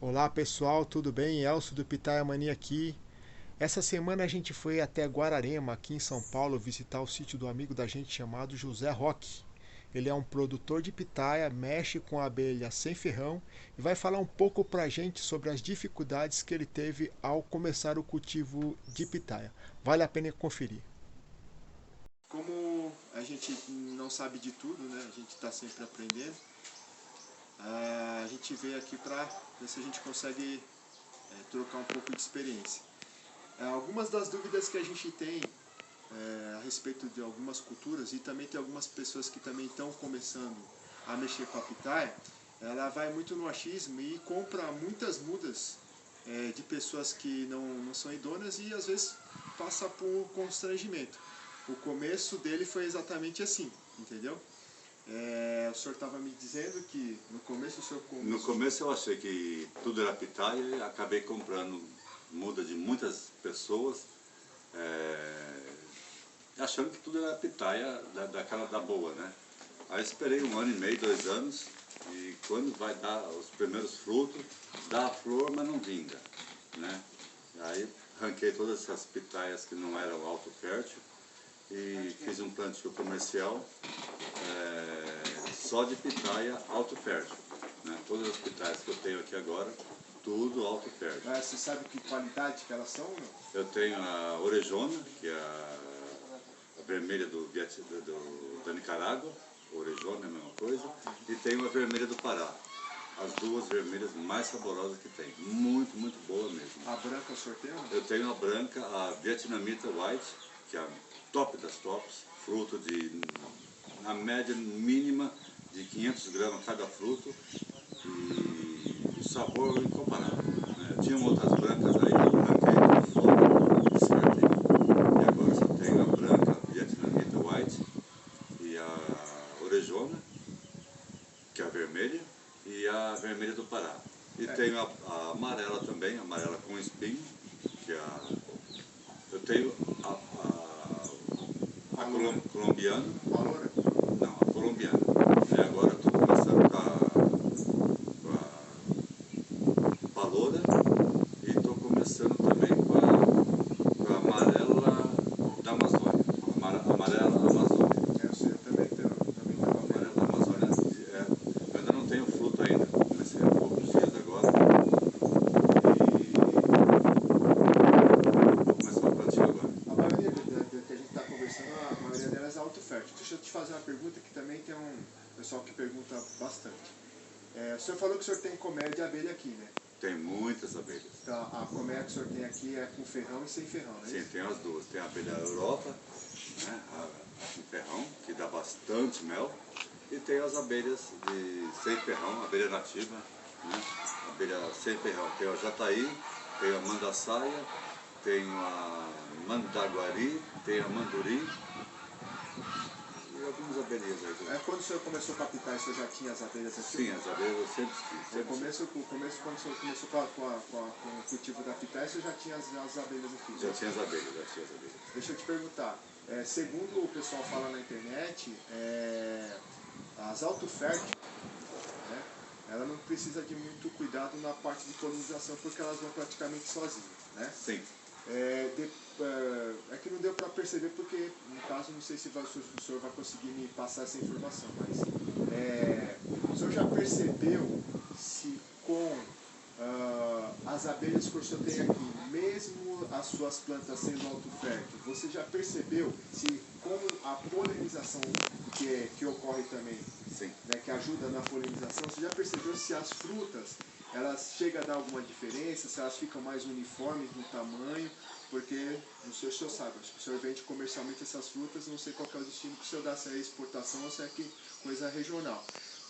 Olá pessoal, tudo bem? Elcio do Pitaia Mania aqui. Essa semana a gente foi até Guararema, aqui em São Paulo, visitar o sítio do amigo da gente chamado José Roque. Ele é um produtor de pitaia, mexe com abelha sem ferrão e vai falar um pouco pra gente sobre as dificuldades que ele teve ao começar o cultivo de pitaia. Vale a pena conferir. Como a gente não sabe de tudo, né? A gente está sempre aprendendo. A gente veio aqui para ver se a gente consegue trocar um pouco de experiência. Algumas das dúvidas que a gente tem a respeito de algumas culturas, e também tem algumas pessoas que também estão começando a mexer com a pitaia, ela vai muito no achismo e compra muitas mudas de pessoas que não são idôneas e às vezes passa por constrangimento. O começo dele foi exatamente assim, entendeu? O senhor estava me dizendo que no começo o senhor No começo eu achei que tudo era pitaia e acabei comprando muda de muitas pessoas, achando que tudo era pitaia daquela da boa, né? Aí esperei 1 ano e meio, 2 anos, e quando vai dar os primeiros frutos, dá a flor, mas não vinga, né? Aí arranquei todas essas pitaias que não eram alto fértil e fiz um plantio comercial só de pitaia alto fértil, né? Todas as pitaias que eu tenho aqui agora, tudo alto fértil. Você sabe que qualidade que elas são? Não? Eu tenho a orejona, que é a vermelha da Nicarágua, orejona é a mesma coisa, e tenho a vermelha do Pará. As duas vermelhas mais saborosas que tem. Muito, muito boa mesmo. A branca o senhor tem? Eu tenho a branca, a Vietnamita White, que é a top das tops, fruto de, na média mínima, de 500 gramas cada fruto, e o sabor incomparável, né? Tinham outras brancas aí, eu arranquei tudo fora, descartei, e agora só tenho a branca, a Vietnamita White, e a orejona, que é a vermelha, e a vermelha do Pará. E tenho a amarela também, a amarela com espinho, que é eu tenho a colombiana. A loura? Não, a colombiana. E agora estou começando com a loura e estou começando também com a amarela da Amazônia. Amarela Amazônia. Eu sei, eu também estava Amarela vendo. da Amazônia. Eu ainda não tenho fruto ainda. Comecei há poucos dias agora. E vou começar o plantio agora. A maioria que a gente está conversando, a maioria delas é alto fértil. Deixa eu te fazer uma pergunta que também tem um pessoal que pergunta bastante. O senhor falou que o senhor tem colmeia de abelha aqui, né? Tem muitas abelhas. Então, a colmeia que o senhor tem aqui é com ferrão e sem ferrão, não é Sim, isso? tem as duas. Tem a abelha Europa, né, com ferrão, que dá bastante mel. E tem as abelhas sem ferrão, abelha nativa, né, abelha sem ferrão. Tem a jataí, tem a mandaçaia, tem a mandaguari, tem a manduri e algumas abelhas aí. Quando o senhor começou a captar, o senhor já tinha as abelhas aqui? Sim, as abelhas eu sempre tive. No começo, quando o senhor começou com o cultivo da pitaia, o senhor já tinha as abelhas aqui? Já tinha as abelhas, já tinha as abelhas. Deixa eu te perguntar, segundo o pessoal fala na internet, as autoférteis, né, ela não precisa de muito cuidado na parte de polinização porque elas vão praticamente sozinhas, né? Sim. É que não deu para perceber porque, no caso, não sei se o senhor vai conseguir me passar essa informação, mas o senhor já percebeu se com as abelhas que o senhor tem aqui, mesmo as suas plantas sendo autoférteis, você já percebeu se com a polinização que ocorre também, Sim. né, que ajuda na polinização, você já percebeu se as frutas elas chegam a dar alguma diferença, se elas ficam mais uniformes no tamanho, porque, não sei se o senhor sabe, acho que o senhor vende comercialmente essas frutas, não sei qual é o destino que o senhor dá, se é exportação ou se é coisa regional.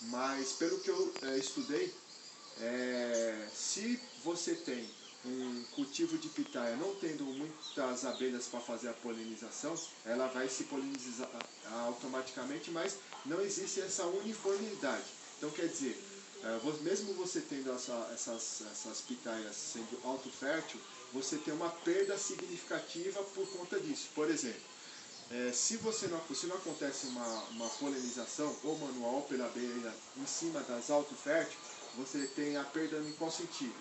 Mas, pelo que eu estudei, se você tem um cultivo de pitaia não tendo muitas abelhas para fazer a polinização, ela vai se polinizar automaticamente, mas não existe essa uniformidade. Então, quer dizer, mesmo você tendo essas pitaias sendo autofértil, você tem uma perda significativa por conta disso. Por exemplo, se não acontece uma polinização ou manual pela abelha em cima das autoférteis, você tem a perda em qual sentido?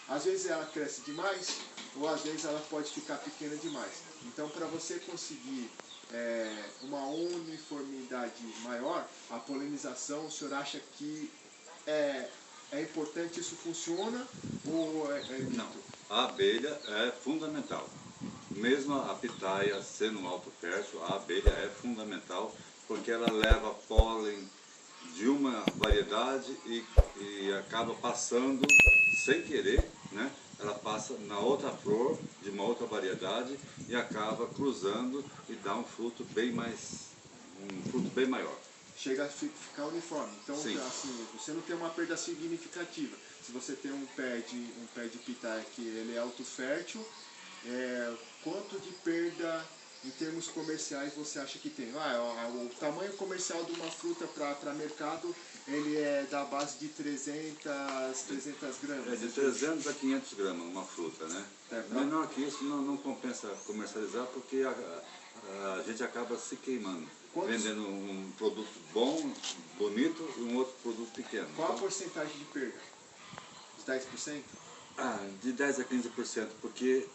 Às vezes ela cresce demais, ou às vezes ela pode ficar pequena demais. Então, para você conseguir uma uniformidade maior, a polinização, o senhor acha que é importante, isso funciona, ou é mito? Não, a abelha é fundamental. Mesmo a pitaia sendo um alto fértil, a abelha é fundamental, porque ela leva pólen de uma variedade e acaba passando sem querer, né? Ela passa na outra flor de uma outra variedade e acaba cruzando e dá um fruto bem maior. Chega a ficar uniforme. Então, Sim. assim, você não tem uma perda significativa. Se você tem um pé de pitaia que ele é alto fértil, quanto de perda em termos comerciais você acha que tem? O tamanho comercial de uma fruta para mercado, ele é da base de 300 gramas. É de 300 a 500 gramas uma fruta, né? Menor que isso não compensa comercializar, porque a gente acaba se queimando. Vendendo um produto bom, bonito, e um outro produto pequeno. Qual a porcentagem de perda? Os 10%? De 10 a 15%, porque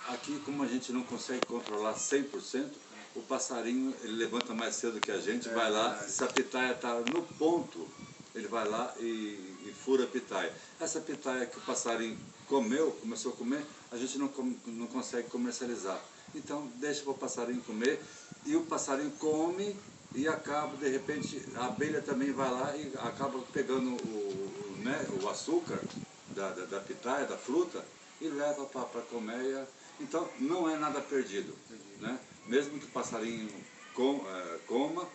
aqui, como a gente não consegue controlar 100%, o passarinho ele levanta mais cedo que a gente, vai lá, se a pitaia está no ponto, ele vai lá e fura a pitaia. Essa pitaia que o passarinho começou a comer, a gente não consegue comercializar. Então, deixa para o passarinho comer, e o passarinho come e acaba, de repente, a abelha também vai lá e acaba pegando o açúcar da pitaia, da fruta, e leva para a colmeia. Então, não é nada perdido, né? Mesmo que o passarinho coma,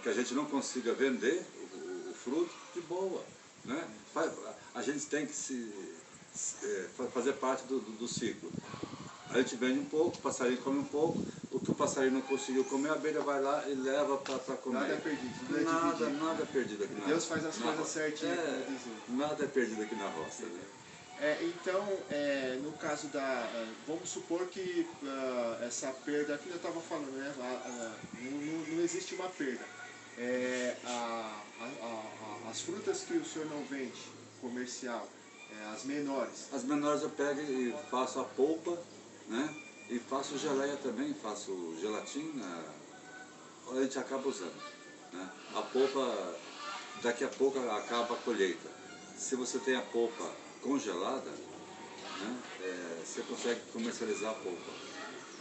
que a gente não consiga vender o fruto, de boa, né? A gente tem que fazer parte do ciclo. A gente vende um pouco, o passarinho come um pouco, o que o passarinho não conseguiu comer, a abelha vai lá e leva para comer. Nada é perdido, Nada é perdido aqui na roça. Deus faz as coisas certinho, como dizer. Nada é perdido aqui na roça, né? Então, no caso vamos supor que essa perda, aqui eu estava falando, né? Não existe uma perda. As frutas que o senhor não vende, comercial, as menores. As menores eu pego e faço a polpa, né? E faço geleia também, faço gelatina, a gente acaba usando, né? A polpa, daqui a pouco acaba a colheita. Se você tem a polpa congelada, né? Você consegue comercializar a polpa.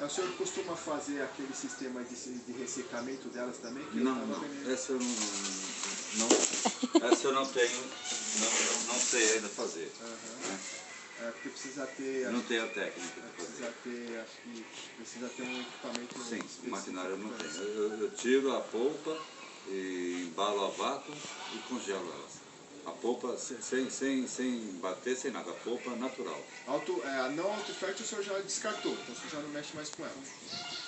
O senhor costuma fazer aquele sistema de ressecamento delas também? Não, essa eu não tenho, não sei ainda fazer. Né? Porque precisa ter... Não tenho a técnica para fazer. Acho que precisa ter um equipamento específico. Sim, o maquinário eu não tenho. Eu tiro a polpa, e embalo a vácuo e congelo elas. A polpa sem bater, sem nada, a polpa natural. Não alto fértil o senhor já descartou, então o senhor já não mexe mais com ela.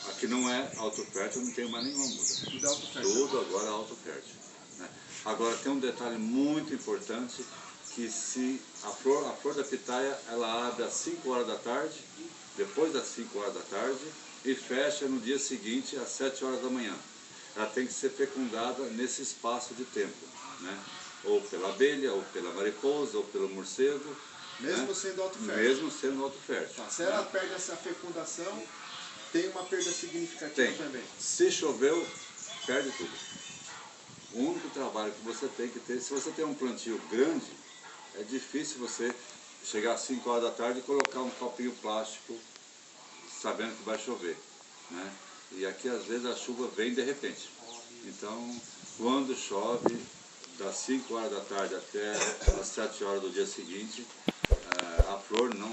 Aqui não é alto fértil, não tenho mais nenhuma muda. Tudo é alto fértil. Tudo agora é alto fértil. Né? Agora tem um detalhe muito importante, que se a flor da pitaia, ela abre às 5 horas da tarde, depois das 5 horas da tarde, e fecha no dia seguinte às 7 horas da manhã. Ela tem que ser fecundada nesse espaço de tempo, né? Ou pela abelha, ou pela mariposa, ou pelo morcego. Mesmo, né? Sendo alto fértil. Mesmo sendo alto fértil. Se ela perde essa fecundação, tem uma perda significativa também. Se choveu, perde tudo. O único trabalho que você tem que ter, se você tem um plantio grande, é difícil você chegar às 5 horas da tarde e colocar um copinho plástico sabendo que vai chover, né? E aqui às vezes a chuva vem de repente. Então, quando chove, das 5 horas da tarde até as 7 horas do dia seguinte, a flor não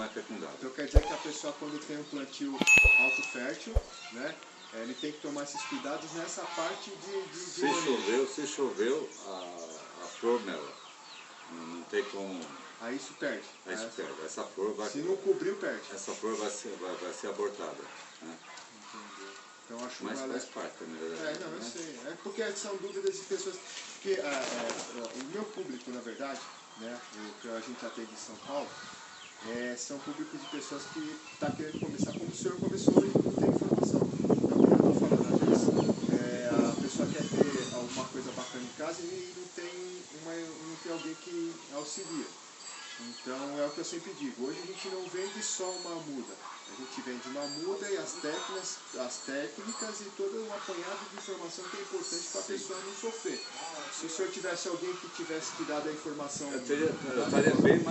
é fecundada. Então quer dizer que a pessoa, quando tem um plantio alto fértil, né, ele tem que tomar esses cuidados nessa parte de Se choveu, a flor mela. Não tem como... Aí isso perde. Aí isso perde. Essa flor vai... Se não cobriu, perde. Essa flor vai ser abortada. Né? Entendi. Então a chuva... Mas faz parte também. Eu sei. É porque são dúvidas de pessoas... Porque o meu público, na verdade, né, o que a gente atende em São Paulo, são públicos de pessoas que estão querendo começar como o senhor começou e não tem informação. Então, como eu estou falando, às vezes a pessoa quer ter uma coisa bacana em casa e não tem alguém que auxilia. Então é o que eu sempre digo, hoje a gente não vende só uma muda, a gente vende uma muda e as técnicas e todo um apanhado de informação que é importante para a pessoa não sofrer. Se o senhor tivesse alguém que tivesse que dar a informação... Eu estaria bem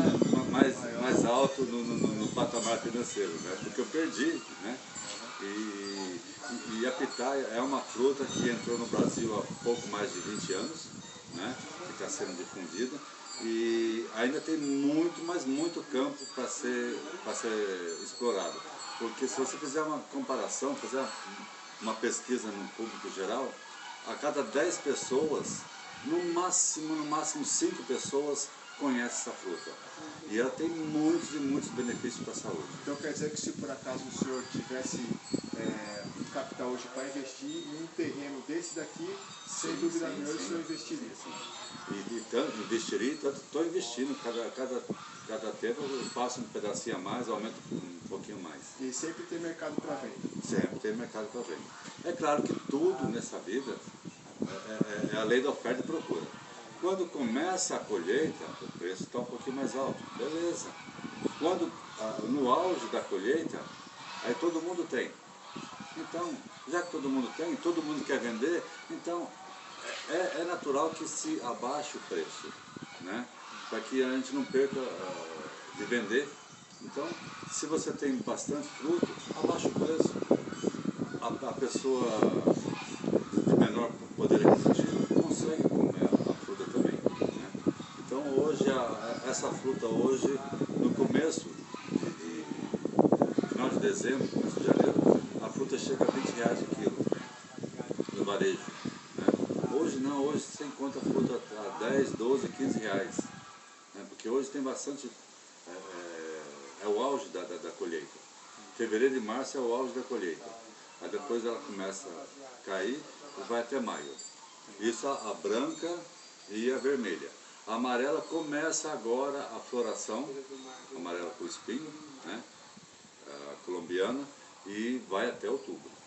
mais alto no patamar financeiro, né? Porque eu perdi, né? E a pitaia é uma fruta que entrou no Brasil há pouco mais de 20 anos, né? Que está sendo difundida. E ainda tem muito, mas muito campo para ser explorado. Porque se você fizer uma comparação, fizer uma pesquisa no público geral, a cada 10 pessoas, no máximo 5 pessoas conhecem essa fruta. E ela tem muitos e muitos benefícios para a saúde. Então quer dizer que se por acaso o senhor tivesse um capital hoje para investir em um terreno desse daqui, sem dúvida nenhuma o senhor investiria? Sim. E tanto investiria, tanto estou investindo, cada tempo eu faço um pedacinho a mais, aumento um pouquinho mais. E sempre tem mercado para venda? Sempre tem mercado para venda. É claro que tudo nessa vida é a lei da oferta e procura. Quando começa a colheita, o preço está um pouquinho mais alto, beleza. Quando, no auge da colheita, aí todo mundo tem. Então, já que todo mundo tem, todo mundo quer vender, então é natural que se abaixe o preço, né? Para que a gente não perca de vender. Então, se você tem bastante fruto, abaixa o preço. A pessoa de menor poder aquisitivo consegue comer a fruta também, né? Então, hoje, essa fruta hoje, no começo, final de dezembro, começo de janeiro, a fruta chega a R$20 o quilo no varejo, né? Hoje não, hoje você encontra a fruta a 10, 12, 15 reais, né? Porque hoje tem bastante, é o auge da colheita. Fevereiro e março é o auge da colheita. Aí depois ela começa a cair e vai até maio. Isso a branca e a vermelha. A amarela começa agora a floração, amarela com espinho, né? A colombiana, e vai até outubro.